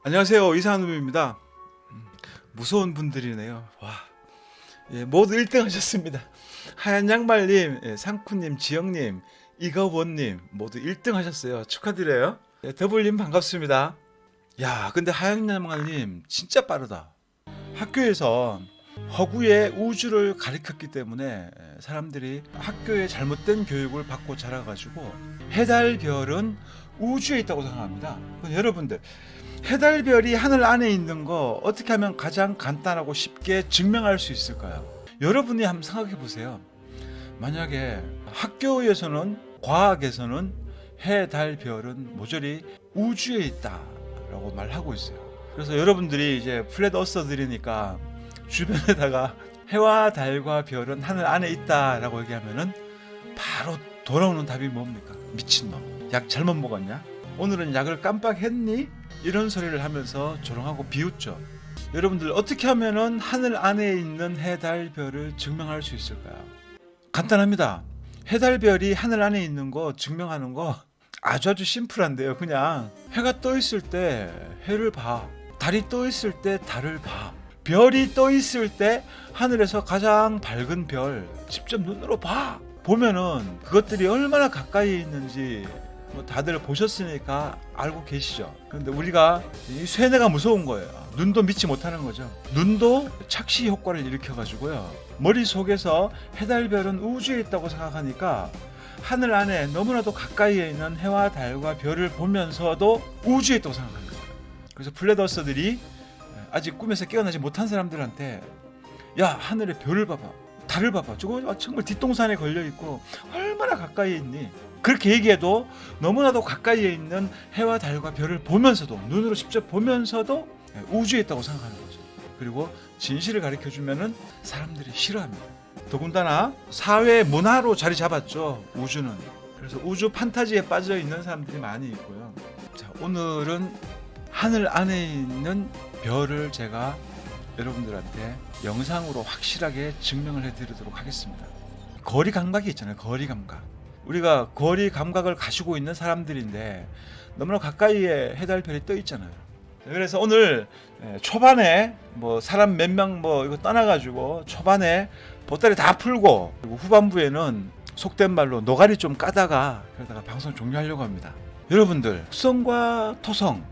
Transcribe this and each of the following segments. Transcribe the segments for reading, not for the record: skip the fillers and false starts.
안녕하세요, 이상한놈입니다. 무서운 분들이네요. 와, 예, 모두 1등 하셨습니다. 하얀 양말님, 예, 상쿠님, 지영님, 이거원님 모두 1등 하셨어요. 축하드려요. 예, 더블님 반갑습니다. 야, 근데 하얀 양말님 진짜 빠르다. 학교에서 허구의 우주를 가르쳤기 때문에 사람들이 학교에 잘못된 교육을 받고 자라가지고 해달별은 우주에 있다고 생각합니다. 여러분들, 해달별이 하늘 안에 있는 거 어떻게 하면 가장 간단하고 쉽게 증명할 수 있을까요? 여러분이 한번 생각해 보세요. 만약에 학교에서는, 과학에서는 해달별은 모조리 우주에 있다라고 말하고 있어요. 그래서 여러분들이 이제 플랫 어서들이니까 주변에다가 해와 달과 별은 하늘 안에 있다라고 얘기하면은 바로 돌아오는 답이 뭡니까? 미친놈, 약 잘못 먹었냐? 오늘은 약을 깜빡했니? 이런 소리를 하면서 조롱하고 비웃죠. 여러분들, 어떻게 하면은 하늘 안에 있는 해, 달, 별을 증명할 수 있을까요? 간단합니다. 해, 달, 별이 하늘 안에 있는 거 증명하는 거 아주 심플한데요. 그냥 해가 떠 있을 때 해를 봐, 달이 떠 있을 때 달을 봐, 별이 떠 있을 때 하늘에서 가장 밝은 별 직접 눈으로 봐. 보면은 그것들이 얼마나 가까이 있는지 뭐 다들 보셨으니까 알고 계시죠. 그런데 우리가 이 쇠뇌가 무서운 거예요. 눈도 믿지 못하는 거죠. 눈도 착시 효과를 일으켜 가지고요, 머릿속에서 해달별은 우주에 있다고 생각하니까 하늘 안에 너무나도 가까이에 있는 해와 달과 별을 보면서도 우주에 있다고 생각하는 거예요. 그래서 플랫어서들이 아직 꿈에서 깨어나지 못한 사람들한테, 야, 하늘에 별을 봐봐, 달을 봐봐, 저거 정말 뒷동산에 걸려있고 얼마나 가까이에 있니? 그렇게 얘기해도 너무나도 가까이에 있는 해와 달과 별을 보면서도, 눈으로 직접 보면서도 우주에 있다고 생각하는 거죠. 그리고 진실을 가르쳐주면은 사람들이 싫어합니다. 더군다나 사회 문화로 자리 잡았죠, 우주는. 그래서 우주 판타지에 빠져 있는 사람들이 많이 있고요. 자, 오늘은 하늘 안에 있는 별을 제가 여러분들한테 영상으로 확실하게 증명을 해드리도록 하겠습니다. 거리 감각이 있잖아요. 거리 감각. 우리가 거리 감각을 가지고 있는 사람들인데 너무나 가까이에 해달별이 떠 있잖아요. 그래서 오늘 초반에 뭐 사람 몇 명 뭐 이거 떠나가지고 초반에 보따리 다 풀고, 그리고 후반부에는 속된 말로 노가리 좀 까다가 그러다가 방송 종료하려고 합니다. 여러분들, 토성과 토성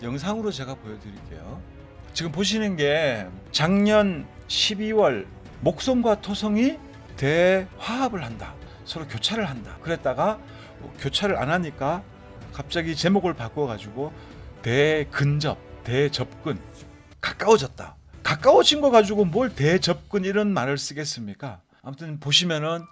영상으로 제가 보여드릴게요. 지금 보시는 게 작년 12월 목성과 토성이 대화합을 한다, 서로 교차를 한다. 그랬다가 교차를 안 하니까 갑자기 제목을 바꿔가지고 대근접, 대접근, 가까워졌다. 가까워진 거 가지고 뭘 대접근 이런 말을 쓰겠습니까? 아무튼 보시면은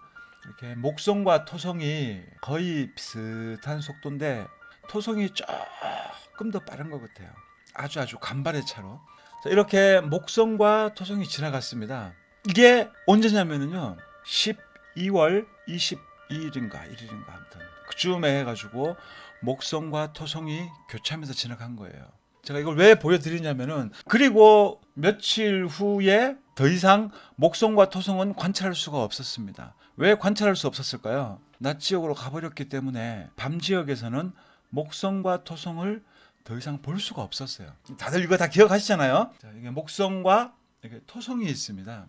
이렇게 목성과 토성이 거의 비슷한 속도인데 토성이 조금 더 빠른 것 같아요. 아주 간발의 차로. 자, 이렇게 목성과 토성이 지나갔습니다. 이게 언제냐면은요, 12월 22일인가 1일인가 아무튼 그쯤에 해가지고 목성과 토성이 교차하면서 지나간 거예요. 제가 이걸 왜 보여드리냐면은, 그리고 며칠 후에 더 이상 목성과 토성은 관찰할 수가 없었습니다. 왜 관찰할 수 없었을까요? 낮 지역으로 가버렸기 때문에 밤 지역에서는 목성과 토성을 더 이상 볼 수가 없었어요. 다들 이거 다 기억하시잖아요. 자, 이게 목성과 이렇게 토성이 있습니다.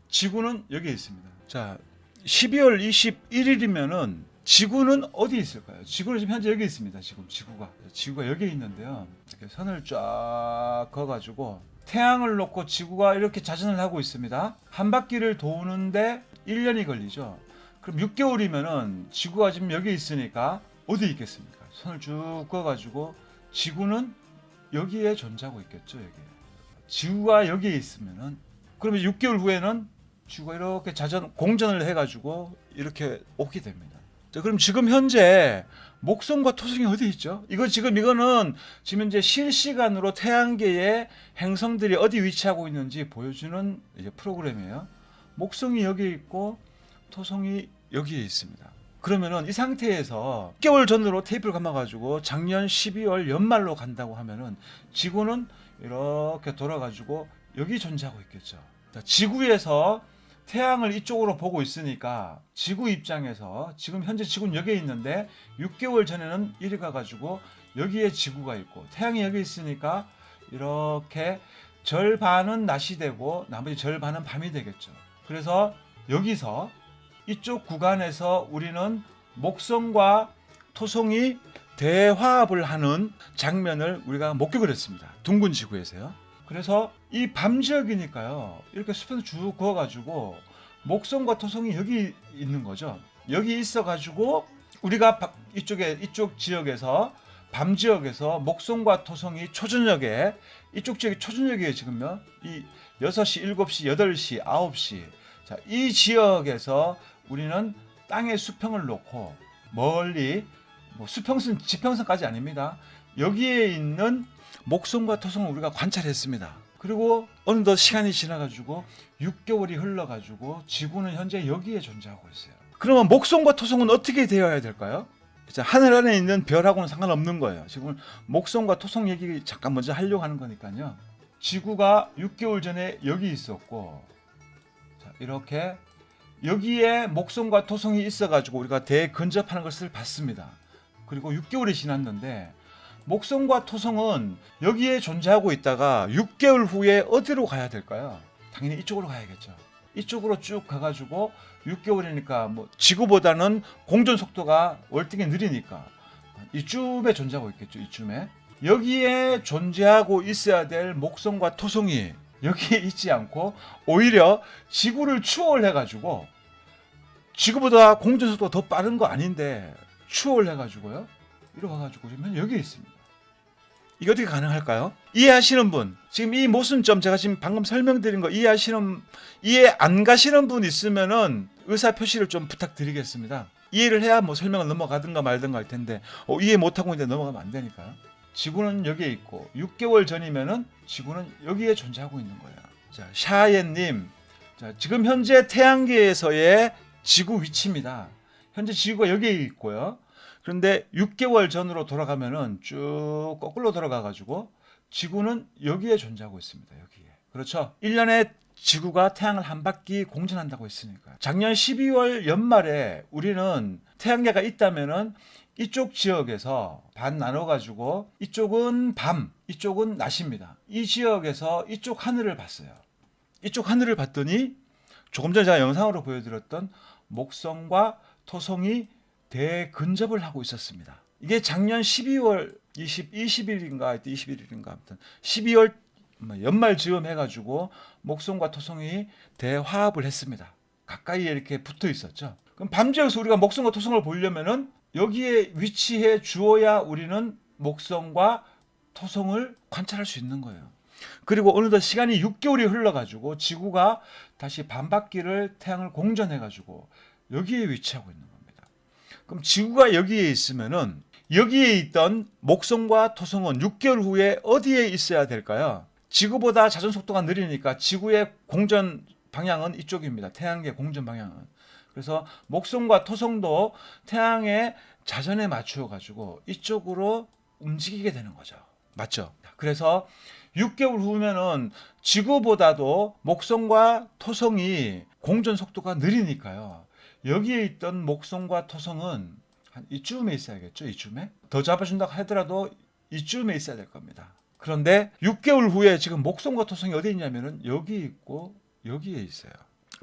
지구는 여기에 있습니다. 자, 12월 21일이면은 지구는 어디 있을까요? 지구는 지금 현재 여기 있습니다. 지금 지구가 여기 있는데요. 이렇게 선을 쫙 그어가지고 태양을 놓고 지구가 이렇게 자전을 하고 있습니다. 한 바퀴를 도는데 1년이 걸리죠. 그럼 6개월이면은 지구가 지금 여기 있으니까 어디 있겠습니까? 선을 쭉 그어가지고 지구는 여기에 존재하고 있겠죠. 여기. 지구가 여기에 있으면은, 그러면 6개월 후에는 지구가 이렇게 공전을 해가지고 이렇게 오게 됩니다. 자, 그럼 지금 현재 목성과 토성이 어디 있죠? 이거는 지금 현재 실시간으로 태양계의 행성들이 어디 위치하고 있는지 보여주는 이제 프로그램이에요. 목성이 여기 있고 토성이 여기에 있습니다. 그러면은 이 상태에서 6개월 전으로 테이프를 감아가지고 작년 12월 연말로 간다고 하면은 지구는 이렇게 돌아가지고 여기 존재하고 있겠죠. 자, 지구에서 태양을 이쪽으로 보고 있으니까 지구 입장에서 지금 현재 지구는 여기에 있는데 6개월 전에는 이리 가가지고 여기에 지구가 있고 태양이 여기 있으니까 이렇게 절반은 낮이 되고 나머지 절반은 밤이 되겠죠. 그래서 여기서 이쪽 구간에서 우리는 목성과 토성이 대화합을 하는 장면을 우리가 목격을 했습니다. 둥근 지구에서요. 그래서 이 밤 지역이니까요. 이렇게 수평 쭉 그어가지고 목성과 토성이 여기 있는 거죠. 여기 있어가지고 우리가 이쪽 지역에서 밤 지역에서 목성과 토성이 초저녁에 이쪽 지역이 초저녁이에요. 지금요. 이 6시, 7시, 8시, 9시. 자, 이 지역에서 우리는 땅에 수평을 놓고 멀리 뭐 수평선, 지평선까지 아닙니다. 여기에 있는 목성과 토성을 우리가 관찰했습니다. 그리고 어느덧 시간이 지나가지고 6개월이 흘러가지고 지구는 현재 여기에 존재하고 있어요. 그러면 목성과 토성은 어떻게 되어야 될까요? 하늘 안에 있는 별하고는 상관없는 거예요. 지금 목성과 토성 얘기 잠깐 먼저 하려고 하는 거니까요. 지구가 6개월 전에 여기 있었고, 자, 이렇게 여기에 목성과 토성이 있어가지고 우리가 대근접하는 것을 봤습니다. 그리고 6개월이 지났는데 목성과 토성은 여기에 존재하고 있다가 6개월 후에 어디로 가야 될까요? 당연히 이쪽으로 가야겠죠. 이쪽으로 쭉 가가지고 6개월이니까 뭐 지구보다는 공전 속도가 월등히 느리니까 이쯤에 존재하고 있겠죠. 이쯤에 여기에 존재하고 있어야 될 목성과 토성이 여기에 있지 않고 오히려 지구를 추월해가지고 지구보다 공전 속도가 더 빠른 거 아닌데 추월해가지고요. 이리 와가지고 지금 여기에 있습니다. 이게 어떻게 가능할까요? 이해하시는 분, 지금 이 모순점 제가 지금 방금 설명드린 거 이해 안 가시는 분 있으면은 의사 표시를 좀 부탁드리겠습니다. 이해를 해야 뭐 설명을 넘어가든가 말든가 할 텐데 이해 못하고 이제 넘어가면 안 되니까요. 지구는 여기에 있고 6개월 전이면은 지구는 여기에 존재하고 있는 거예요. 자, 샤예님, 자, 지금 현재 태양계에서의 지구 위치입니다. 현재 지구가 여기에 있고요. 그런데 6개월 전으로 돌아가면은 쭉 거꾸로 돌아가가지고 지구는 여기에 존재하고 있습니다. 여기에. 그렇죠? 1년에 지구가 태양을 한 바퀴 공전한다고 했으니까. 작년 12월 연말에 우리는 태양계가 있다면은 이쪽 지역에서 반 나눠가지고 이쪽은 밤, 이쪽은 낮입니다. 이 지역에서 이쪽 하늘을 봤어요. 이쪽 하늘을 봤더니 조금 전에 제가 영상으로 보여드렸던 목성과 토성이 대근접을 하고 있었습니다. 이게 작년 12월 20일인가 21일인가 아무튼 12월 연말 즈음 해가지고 목성과 토성이 대화합을 했습니다. 가까이에 이렇게 붙어 있었죠. 그럼 밤지역에서 우리가 목성과 토성을 보려면은 여기에 위치해 주어야 우리는 목성과 토성을 관찰할 수 있는 거예요. 그리고 어느덧 시간이 6개월이 흘러가지고 지구가 다시 반바퀴를 태양을 공전해가지고 여기에 위치하고 있는 겁니다. 그럼 지구가 여기에 있으면은 여기에 있던 목성과 토성은 6개월 후에 어디에 있어야 될까요? 지구보다 자전 속도가 느리니까 지구의 공전 방향은 이쪽입니다. 태양계 공전 방향은. 그래서 목성과 토성도 태양의 자전에 맞추어 가지고 이쪽으로 움직이게 되는 거죠. 맞죠? 그래서 6개월 후면은 지구보다도 목성과 토성이 공전 속도가 느리니까요. 여기에 있던 목성과 토성은 한 이쯤에 있어야겠죠. 이쯤에. 더 잡아준다고 하더라도 이쯤에 있어야 될 겁니다. 그런데 6개월 후에 지금 목성과 토성이 어디 있냐면은 여기 있고 여기에 있어요.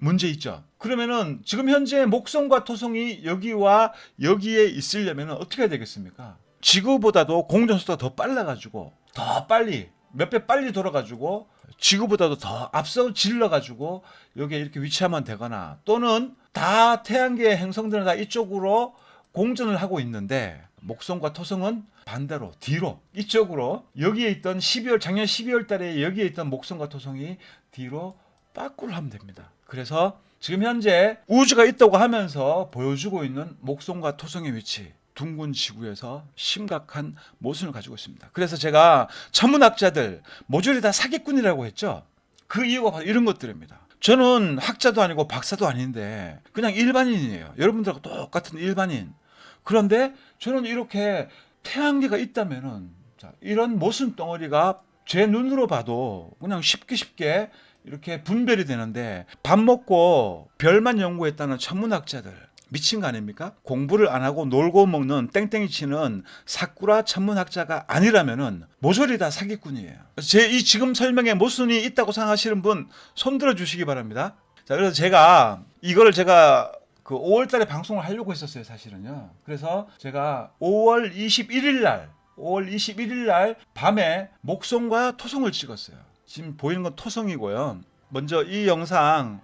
문제 있죠. 그러면은 지금 현재 목성과 토성이 여기와 여기에 있으려면 어떻게 해야 되겠습니까? 지구보다도 공전 속도가 더 빨라가지고 더 빨리 몇 배 빨리 돌아가지고 지구보다도 더 앞서 질러가지고 여기에 이렇게 위치하면 되거나 또는 다 태양계의 행성들은 다 이쪽으로 공전을 하고 있는데 목성과 토성은 반대로 뒤로 이쪽으로 여기에 있던 작년 12월 달에 여기에 있던 목성과 토성이 뒤로 빠꾸를 하면 됩니다. 그래서 지금 현재 우주가 있다고 하면서 보여주고 있는 목성과 토성의 위치 둥근 지구에서 심각한 모순을 가지고 있습니다. 그래서 제가 천문학자들 모조리 다 사기꾼이라고 했죠. 그 이유가 바로 이런 것들입니다. 저는 학자도 아니고 박사도 아닌데 그냥 일반인이에요. 여러분들하고 똑같은 일반인. 그런데 저는 이렇게 태양계가 있다면은 이런 모순 덩어리가 제 눈으로 봐도 그냥 쉽게 이렇게 분별이 되는데 밥 먹고 별만 연구했다는 천문학자들 미친 거 아닙니까? 공부를 안 하고 놀고 먹는 땡땡이 치는 사쿠라 천문학자가 아니라면은 모조리 다 사기꾼이에요. 제 이 지금 설명에 모순이 있다고 생각하시는 분 손들어 주시기 바랍니다. 자, 그래서 제가 이거를 그 5월 달에 방송을 하려고 했었어요, 사실은요. 그래서 제가 5월 21일 날 밤에 목성과 토성을 찍었어요. 지금 보이는 건 토성이고요. 먼저 이 영상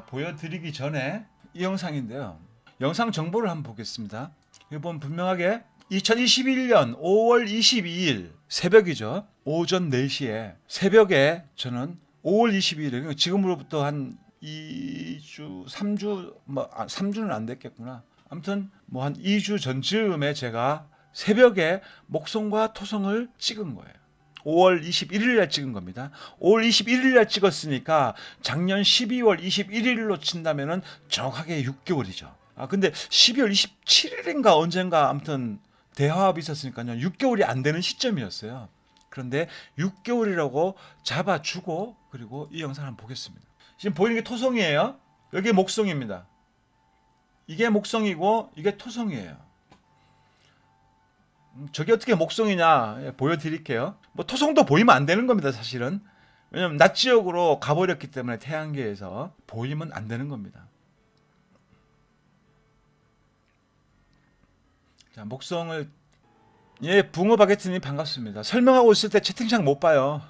보여드리기 전에 이 영상인데요. 영상 정보를 한번 보겠습니다. 이번 분명하게 2021년 5월 22일 새벽이죠. 오전 4시에 새벽에 저는 5월 22일에 지금으로부터 한 2주, 3주, 3주는 안 됐겠구나. 아무튼 한 2주 전쯤에 제가 새벽에 목성과 토성을 찍은 거예요. 5월 21일 날 찍은 겁니다. 5월 21일 날 찍었으니까 작년 12월 21일로 친다면은 정확하게 6개월이죠. 근데 12월 27일인가 언젠가 아무튼 대화합이 있었으니까요. 6개월이 안 되는 시점이었어요. 그런데 6개월이라고 잡아주고 그리고 이 영상을 한번 보겠습니다. 지금 보이는 게 토성이에요. 여기 목성입니다. 이게 목성이고 이게 토성이에요. 저게 어떻게 목성이냐 보여드릴게요. 토성도 보이면 안 되는 겁니다, 사실은. 왜냐면 낮 지역으로 가버렸기 때문에 태양계에서 보이면 안 되는 겁니다. 자, 목성을 붕어 바게트님 반갑습니다. 설명하고 있을 때 채팅창 못 봐요.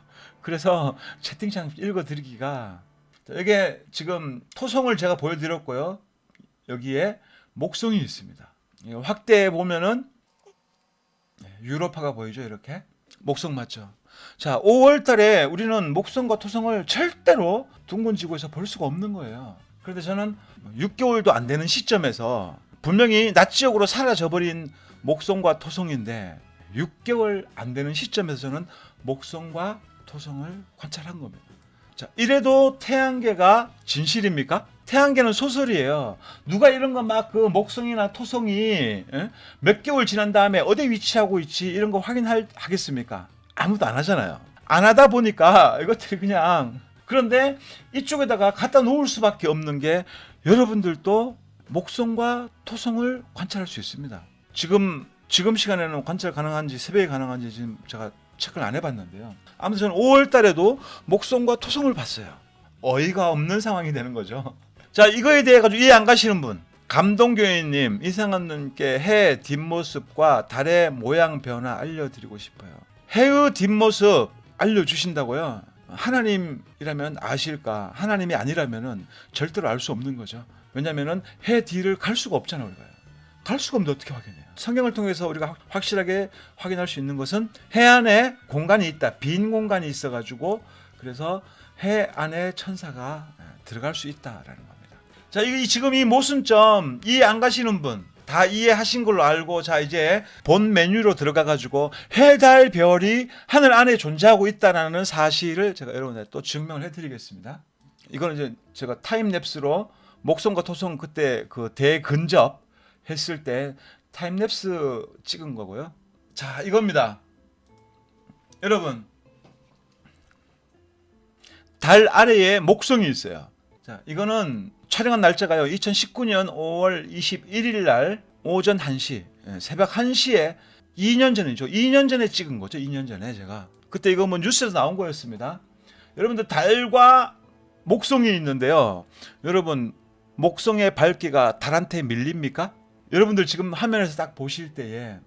그래서 채팅창 읽어드리기가 이게 지금 토성을 제가 보여드렸고요. 여기에 목성이 있습니다. 확대해 보면은 유로파가 보이죠, 이렇게. 목성 맞죠? 자, 5월 달에 우리는 목성과 토성을 절대로 둥근 지구에서 볼 수가 없는 거예요. 그런데 저는 6개월도 안 되는 시점에서 분명히 낮 지역으로 사라져버린 목성과 토성인데 6개월 안 되는 시점에서 저는 목성과 토성을 관찰한 겁니다. 자, 이래도 태양계가 진실입니까? 태양계는 소설이에요. 누가 이런 거 막 그 목성이나 토성이 몇 개월 지난 다음에 어디 위치하고 있지 이런 거 확인하겠습니까? 아무도 안 하잖아요. 안 하다 보니까 이것들이 그냥 그런데 이쪽에다가 갖다 놓을 수밖에 없는 게 여러분들도 목성과 토성을 관찰할 수 있습니다. 지금 시간에는 관찰 가능한지 새벽에 가능한지 지금 제가 체크를 안 해봤는데요. 아무튼 저는 5월 달에도 목성과 토성을 봤어요. 어이가 없는 상황이 되는 거죠. 자, 이거에 대해 가지고 이해 안 가시는 분, 감동교회님, 이상한님께 해 뒷모습과 달의 모양 변화 알려드리고 싶어요. 해의 뒷모습 알려주신다고요? 하나님이라면 아실까? 하나님이 아니라면은 절대로 알 수 없는 거죠. 왜냐면은 해 뒤를 갈 수가 없잖아요, 우리가. 갈 수가 없는데 어떻게 확인해요? 성경을 통해서 우리가 확실하게 확인할 수 있는 것은 해 안에 공간이 있다. 빈 공간이 있어가지고 그래서 해 안에 천사가 들어갈 수 있다라는 겁니다. 자, 지금 이 모순점 이해 안 가시는 분 다 이해하신 걸로 알고 자 이제 본 메뉴로 들어가가지고 해, 달, 별이 하늘 안에 존재하고 있다는 사실을 제가 여러분한테 또 증명을 해드리겠습니다. 이거는 이제 제가 타임랩스로 목성과 토성 그때 그 대근접 했을 때 타임랩스 찍은 거고요. 자, 이겁니다. 여러분, 달 아래에 목성이 있어요. 자, 이거는 촬영한 날짜가요. 2019년 5월 21일 날 오전 1시, 새벽 1시에 2년 전이죠. 2년 전에 찍은 거죠. 2년 전에 제가. 그때 이거 뉴스에서 나온 거였습니다. 여러분들 달과 목성이 있는데요. 여러분, 목성의 밝기가 달한테 밀립니까? 여러분들 지금 화면에서 딱 보실 때에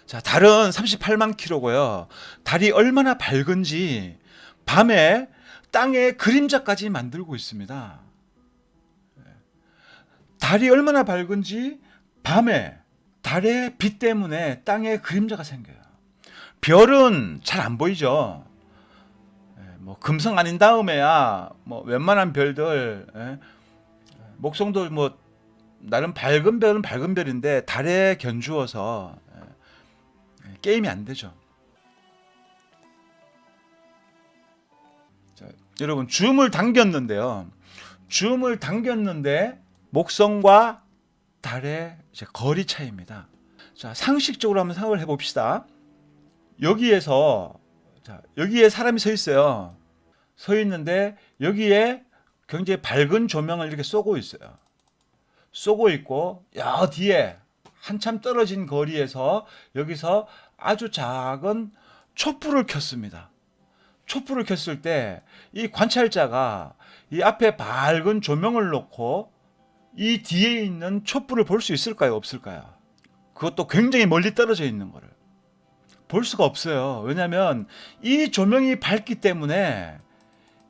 자, 달은 38만 킬로고요. 달이 얼마나 밝은지 밤에 땅에 그림자까지 만들고 있습니다. 달이 얼마나 밝은지 밤에 달의 빛 때문에 땅에 그림자가 생겨요. 별은 잘 안 보이죠. 금성 아닌 다음에야 웬만한 별들 목성도 나름 밝은 별은 밝은 별인데 달에 견주어서 게임이 안 되죠. 자, 여러분 줌을 당겼는데요. 줌을 당겼는데 목성과 달의 이제 거리 차이입니다. 자, 상식적으로 한번 생각을 해봅시다. 여기에서 여기에 사람이 서 있어요. 서 있는데 여기에 굉장히 밝은 조명을 이렇게 쏘고 있어요. 쏘고 있고, 여 뒤에 한참 떨어진 거리에서 여기서 아주 작은 촛불을 켰습니다. 촛불을 켰을 때 이 관찰자가 이 앞에 밝은 조명을 놓고 이 뒤에 있는 촛불을 볼 수 있을까요? 없을까요? 그것도 굉장히 멀리 떨어져 있는 거를 볼 수가 없어요. 왜냐하면 이 조명이 밝기 때문에,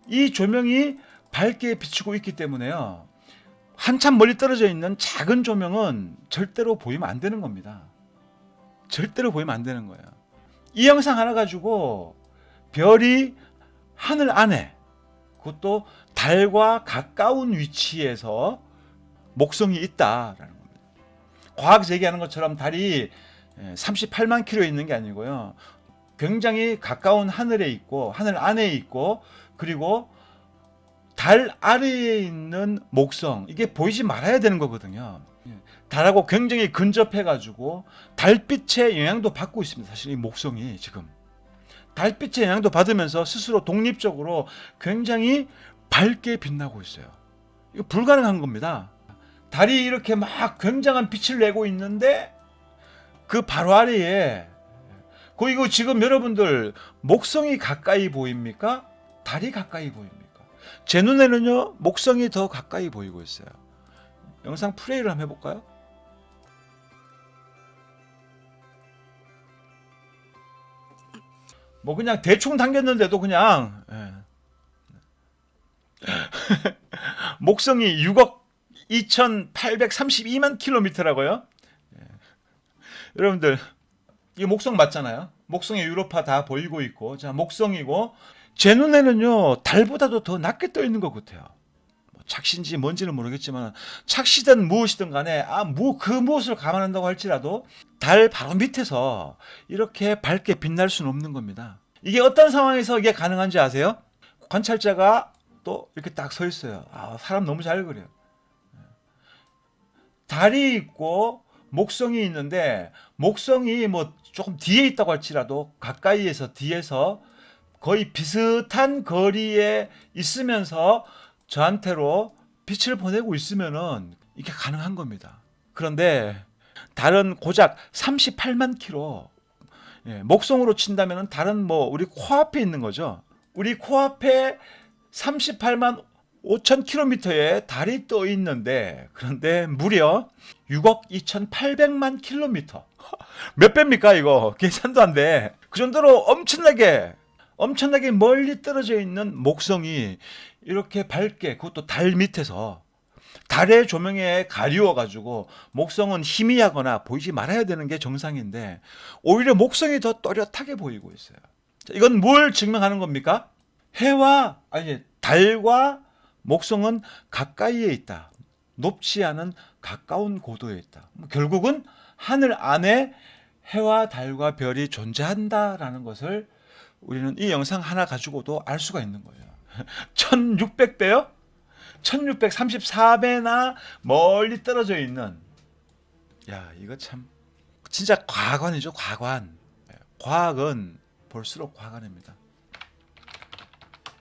이 조명이 밝게 비추고 있기 때문에요. 한참 멀리 떨어져 있는 작은 조명은 절대로 보이면 안 되는 겁니다. 절대로 보이면 안 되는 거예요. 이 영상 하나 가지고 별이 하늘 안에, 그것도 달과 가까운 위치에서 목성이 있다라는 겁니다. 과학에서 얘기하는 것처럼 달이 38만 킬로에 있는 게 아니고요. 굉장히 가까운 하늘에 있고, 하늘 안에 있고, 그리고 달 아래에 있는 목성, 이게 보이지 말아야 되는 거거든요. 달하고 굉장히 근접해가지고 달빛의 영향도 받고 있습니다. 사실 이 목성이 지금 달빛의 영향도 받으면서 스스로 독립적으로 굉장히 밝게 빛나고 있어요. 이거 불가능한 겁니다. 달이 이렇게 막 굉장한 빛을 내고 있는데 그 바로 아래에, 그리고 지금 여러분들 목성이 가까이 보입니까? 달이 가까이 보입니까? 제 눈에는요, 목성이 더 가까이 보이고 있어요. 영상 플레이를 한번 해볼까요? 뭐 그냥 대충 당겼는데도 그냥 목성이 6억 2,832만 킬로미터라고요? 여러분들 이 목성 맞잖아요. 목성의 유로파 다 보이고 있고, 자 목성이고, 제 눈에는요 달보다도 더 낮게 떠 있는 것 같아요. 착시인지 뭔지는 모르겠지만, 착시든 무엇이든 간에 그 무엇을 감안한다고 할지라도 달 바로 밑에서 이렇게 밝게 빛날 수는 없는 겁니다. 이게 어떤 상황에서 이게 가능한지 아세요? 관찰자가 또 이렇게 딱 서 있어요. 사람 너무 잘 그려요. 달이 있고 목성이 있는데, 목성이 뭐 조금 뒤에 있다고 할지라도 가까이에서, 뒤에서 거의 비슷한 거리에 있으면서 저한테로 빛을 보내고 있으면은 이게 가능한 겁니다. 그런데 달은 고작 38만 킬로, 목성으로 친다면은 달은 뭐 우리 코앞에 있는 거죠. 우리 코앞에 38만 5천 킬로미터에 달이 떠 있는데, 그런데 무려 6억 2,800만 킬로미터. 몇 배입니까 이거? 계산도 안 돼. 그 정도로 엄청나게 멀리 떨어져 있는 목성이 이렇게 밝게, 그것도 달 밑에서 달의 조명에 가리워 가지고, 목성은 희미하거나 보이지 말아야 되는 게 정상인데 오히려 목성이 더 또렷하게 보이고 있어요. 자, 이건 뭘 증명하는 겁니까? 달과 목성은 가까이에 있다. 높지 않은 가까운 고도에 있다. 결국은 하늘 안에 해와 달과 별이 존재한다라는 것을 우리는 이 영상 하나 가지고도 알 수가 있는 거예요. 1600배요? 1634배나 멀리 떨어져 있는, 이거 참 진짜 과관이죠. 과관. 과학은 볼수록 과관입니다.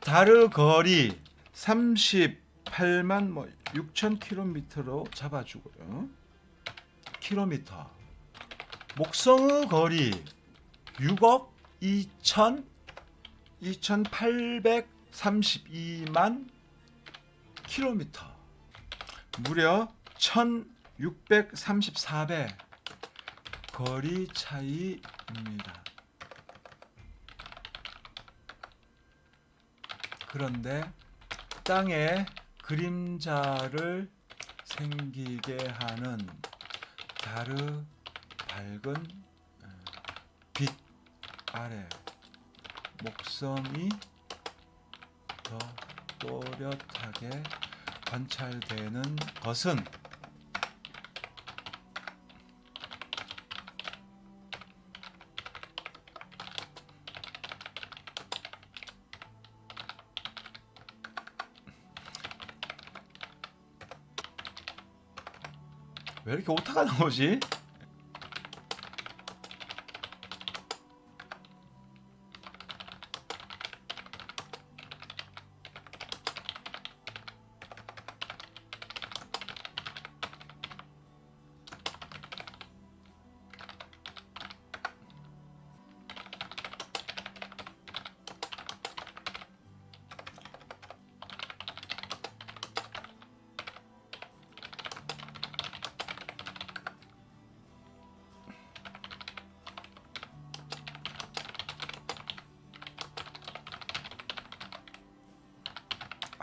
달의 거리 38만 6천 킬로미터로 잡아주고요. 킬로미터. 목성의 거리 6억 2,832만 킬로미터. 무려 1634배 거리 차이입니다. 그런데 땅에 그림자를 생기게 하는 달의 밝은 빛 아래 목성이 더 또렷하게 관찰되는 것은 왜 이렇게 오타가 나오지?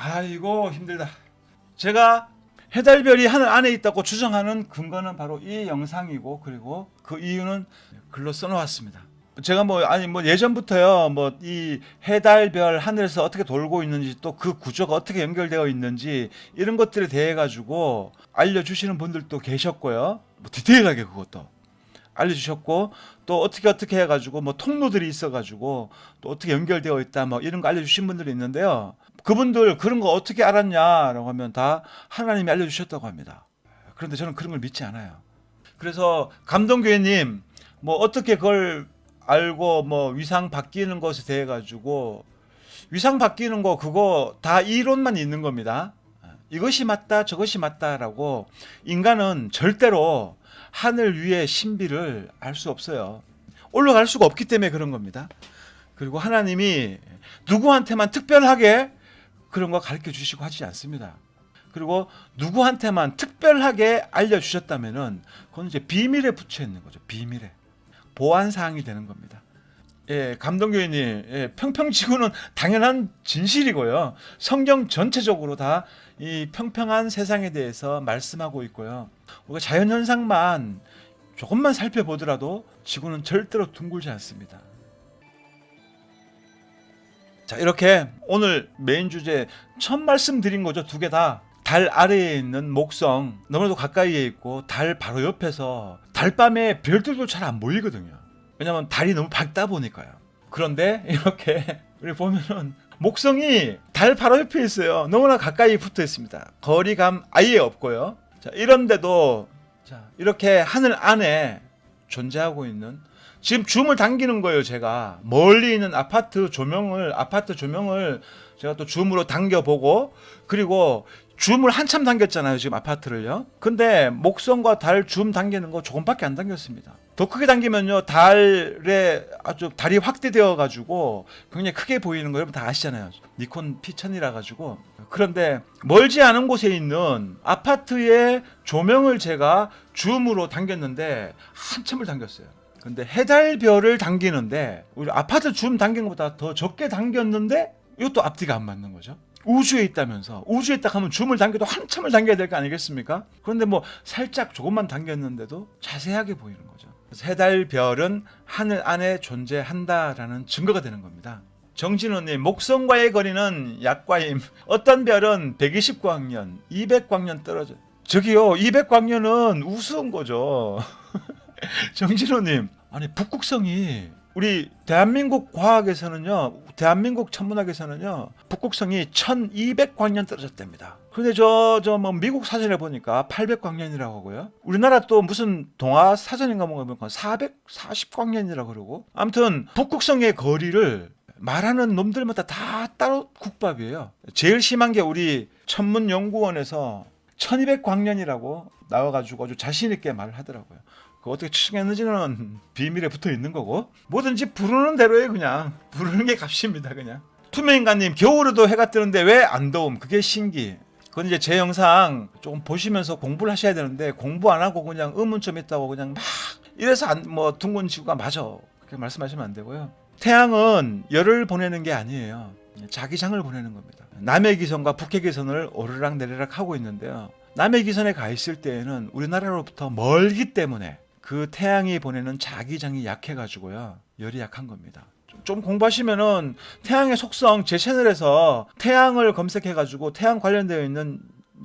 아이고 힘들다. 제가 해달별이 하늘 안에 있다고 주장하는 근거는 바로 이 영상이고, 그리고 그 이유는 글로 써놓았습니다. 제가 뭐 예전부터요, 뭐 이 해달별 하늘에서 어떻게 돌고 있는지, 또 그 구조가 어떻게 연결되어 있는지, 이런 것들에 대해 가지고 알려주시는 분들도 계셨고요. 뭐 디테일하게 그것도 알려주셨고, 또 어떻게 해가지고 뭐 통로들이 있어가지고 또 어떻게 연결되어 있다, 뭐 이런 거 알려주신 분들이 있는데요. 그분들 그런 거 어떻게 알았냐라고 하면 다 하나님이 알려주셨다고 합니다. 그런데 저는 그런 걸 믿지 않아요. 그래서 감동교회님, 뭐 어떻게 그걸 알고 뭐 위상 바뀌는 것에 대해 가지고, 위상 바뀌는 거 그거 다 이론만 있는 겁니다. 이것이 맞다 저것이 맞다라고 인간은 절대로 하늘 위의 신비를 알 수 없어요. 올라갈 수가 없기 때문에 그런 겁니다. 그리고 하나님이 누구한테만 특별하게 그런 거 가르쳐 주시고 하지 않습니다. 그리고 누구한테만 특별하게 알려주셨다면은 그건 이제 비밀에 붙여 있는 거죠. 비밀에. 보안사항이 되는 겁니다. 예, 감동교회님, 예, 평평지구는 당연한 진실이고요. 성경 전체적으로 다 이 평평한 세상에 대해서 말씀하고 있고요. 우리가 자연현상만 조금만 살펴보더라도 지구는 절대로 둥글지 않습니다. 자, 이렇게 오늘 메인 주제 첫 말씀드린 거죠. 두 개 다. 달 아래에 있는 목성, 너무나도 가까이에 있고 달 바로 옆에서 달밤에 별들도 잘 안 보이거든요. 왜냐면 달이 너무 밝다 보니까요. 그런데 이렇게 우리 보면은 목성이 달 바로 옆에 있어요. 너무나 가까이 붙어 있습니다. 거리감 아예 없고요. 자, 이런데도 자, 이렇게 하늘 안에 존재하고 있는, 지금 줌을 당기는 거예요. 제가 멀리 있는 아파트 조명을 제가 또 줌으로 당겨보고, 그리고 줌을 한참 당겼잖아요. 지금 아파트를요. 근데 목성과 달 줌 당기는 거 조금밖에 안 당겼습니다. 더 크게 당기면요, 달에 아주 달이 확대되어 가지고 굉장히 크게 보이는 거 여러분 다 아시잖아요. 니콘 P1000이라 가지고. 그런데 멀지 않은 곳에 있는 아파트의 조명을 제가 줌으로 당겼는데 한참을 당겼어요. 근데 해달별을 당기는데 우리 아파트 줌 당긴 것보다 더 적게 당겼는데 이것도 앞뒤가 안 맞는 거죠. 우주에 있다면서, 우주에 딱 하면 줌을 당겨도 한참을 당겨야 될 거 아니겠습니까? 그런데 뭐 살짝 조금만 당겼는데도 자세하게 보이는 거죠. 그래서 해달별은 하늘 안에 존재한다라는 증거가 되는 겁니다. 정진호님, 목성과의 거리는 약과임. 어떤 별은 120광년, 200광년 떨어져. 저기요, 200광년은 우스운 거죠. 정진호님, 아니 북극성이, 우리 대한민국 과학에서는요, 대한민국 천문학에서는요, 북극성이 1200광년 떨어졌답니다. 근데 뭐 미국 사전에 보니까 800광년이라고 하고요. 우리나라 또 무슨 동화 사전인가 뭔가 보니까 440광년이라고 그러고. 아무튼 북극성의 거리를 말하는 놈들마다 다 따로 국밥이에요. 제일 심한 게 우리 천문연구원에서 1200광년이라고 나와가지고 아주 자신있게 말을 하더라고요. 어떻게 추측했는지는 비밀에 붙어 있는 거고, 뭐든지 부르는 대로에 그냥 부르는 게 값입니다. 그냥. 투명인간님, 겨울에도 해가 뜨는데 왜 안 더움? 그게 신기. 그건 이제 제 영상 조금 보시면서 공부를 하셔야 되는데, 공부 안 하고 그냥 의문점 있다고 그냥 막 이래서 뭐 둥근 지구가 맞아, 그렇게 말씀하시면 안 되고요. 태양은 열을 보내는 게 아니에요. 자기장을 보내는 겁니다. 남해 기선과 북해 기선을 오르락 내리락 하고 있는데요. 남해 기선에 가 있을 때에는 우리나라로부터 멀기 때문에 그 태양이 보내는 자기장이 약해가지고요, 열이 약한 겁니다. 좀 공부하시면은 태양의 속성, 제 채널에서 태양을 검색해가지고 태양 관련되어 있는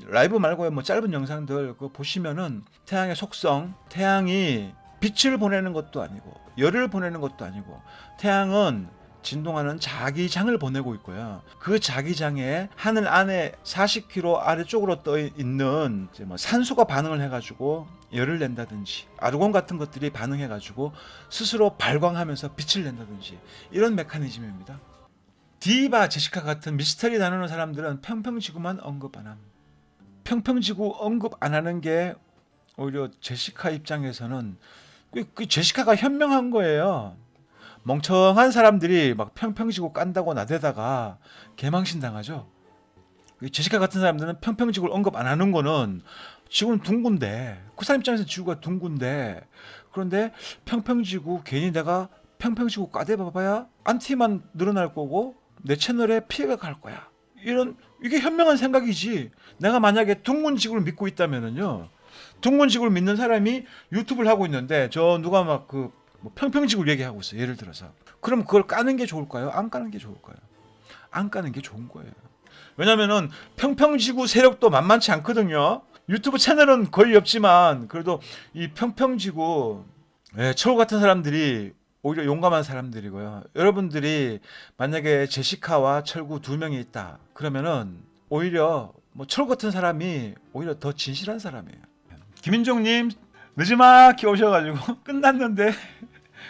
라이브 말고요, 뭐 짧은 영상들 그거 보시면은 태양의 속성, 태양이 빛을 보내는 것도 아니고 열을 보내는 것도 아니고 태양은 진동하는 자기장을 보내고 있고요. 그 자기장에 하늘 안에 40km 아래쪽으로 떠 있는 이제 뭐 산소가 반응을 해가지고 열을 낸다든지, 아르곤 같은 것들이 반응해가지고 스스로 발광하면서 빛을 낸다든지, 이런 메커니즘입니다. 디바 제시카 같은 미스터리 다루는 사람들은 평평지구만 언급 안 합니다. 평평지구 언급 안 하는 게 오히려 제시카 입장에서는 그 제시카가 현명한 거예요. 멍청한 사람들이 막 평평지구 깐다고 나대다가 개망신 당하죠. 제시카 같은 사람들은 평평지구를 언급 안 하는 거는 지구는 둥근데, 그 사람 입장에서 지구가 둥근데, 그런데 평평지구 괜히 내가 평평지구 까대봐봐야 안티만 늘어날 거고 내 채널에 피해가 갈 거야, 이게 현명한 생각이지. 내가 만약에 둥문지구를 믿고 있다면은요, 둥문지구를 믿는 사람이 유튜브를 하고 있는데 저 누가 막 그 뭐 평평지구를 얘기하고 있어요. 예를 들어서. 그럼 그걸 까는 게 좋을까요? 안 까는 게 좋을까요? 안 까는 게 좋은 거예요. 왜냐면은 평평지구 세력도 만만치 않거든요. 유튜브 채널은 거의 없지만 그래도 이 평평지구 철구 같은 사람들이 오히려 용감한 사람들이고요. 여러분들이 만약에 제시카와 철구 두 명이 있다. 그러면은 오히려 뭐 철구 같은 사람이 오히려 더 진실한 사람이에요. 김인종님 늦지막히 오셔가지고 끝났는데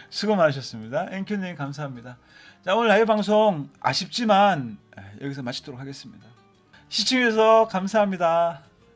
수고 많으셨습니다. 앵큐님 감사합니다. 자, 오늘 라이브 방송 아쉽지만 여기서 마치도록 하겠습니다. 시청해주셔서 감사합니다.